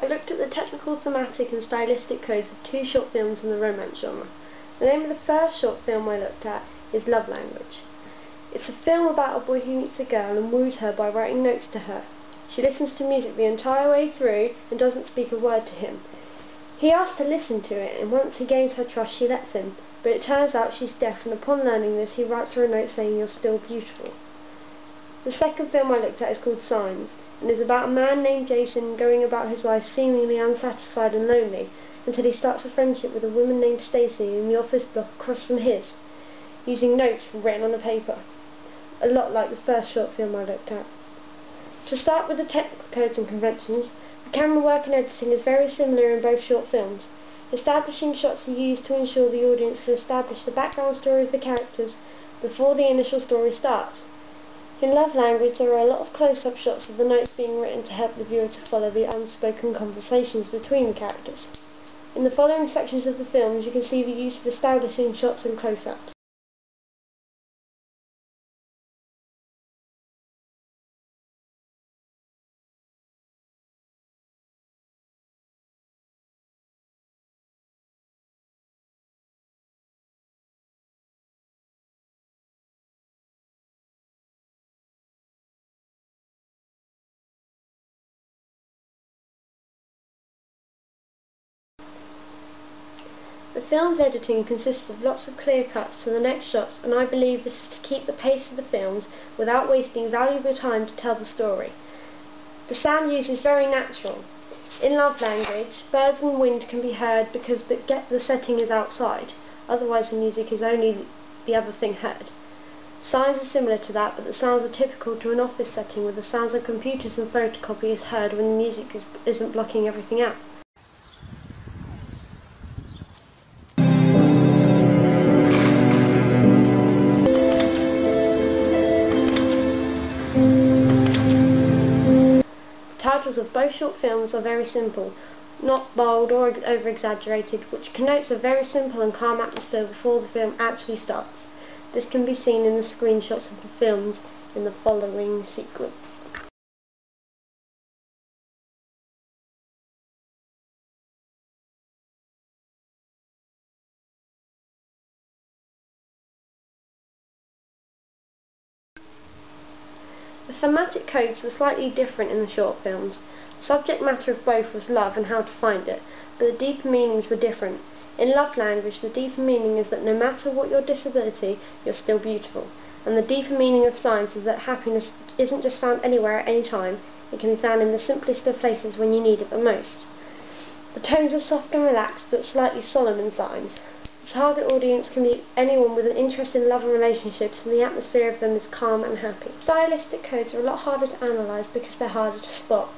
I looked at the technical, thematic and stylistic codes of two short films in the romance genre. The name of the first short film I looked at is Love Language. It's a film about a boy who meets a girl and woos her by writing notes to her. She listens to music the entire way through and doesn't speak a word to him. He asks to listen to it, and once he gains her trust she lets him, but it turns out she's deaf, and upon learning this he writes her a note saying "You're still beautiful." The second film I looked at is called Signs, and is about a man named Jason going about his life seemingly unsatisfied and lonely, until he starts a friendship with a woman named Stacy in the office block across from his, using notes written on a paper. A lot like the first short film I looked at. To start with the technical codes and conventions, the camera work and editing is very similar in both short films. Establishing shots are used to ensure the audience can establish the background story of the characters before the initial story starts. In Love Language there are a lot of close-up shots of the notes being written to help the viewer to follow the unspoken conversations between the characters. In the following sections of the films you can see the use of establishing shots and close-ups. The film's editing consists of lots of clear cuts to the next shots, and I believe this is to keep the pace of the films without wasting valuable time to tell the story. The sound used is very natural. In Love Language, birds and wind can be heard because the setting is outside, otherwise the music is only the other thing heard. Signs are similar to that, but the sounds are typical to an office setting where the sounds of computers and photocopiers is heard when the music isn't blocking everything out. The titles of both short films are very simple, not bold or over-exaggerated, which connotes a very simple and calm atmosphere before the film actually starts. This can be seen in the screenshots of the films in the following sequence. The thematic codes were slightly different in the short films. The subject matter of both was love and how to find it, but the deeper meanings were different. In Love Language, the deeper meaning is that no matter what your disability, you're still beautiful. And the deeper meaning of Signs is that happiness isn't just found anywhere at any time, it can be found in the simplest of places when you need it the most. The tones are soft and relaxed, but slightly solemn in Signs. The target audience can be anyone with an interest in love and relationships, and the atmosphere of them is calm and happy. Stylistic codes are a lot harder to analyse because they're harder to spot.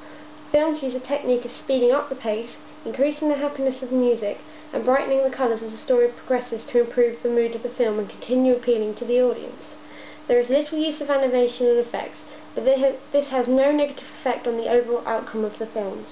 Films use a technique of speeding up the pace, increasing the happiness of the music, and brightening the colours as the story progresses to improve the mood of the film and continue appealing to the audience. There is little use of animation and effects, but this has no negative effect on the overall outcome of the films.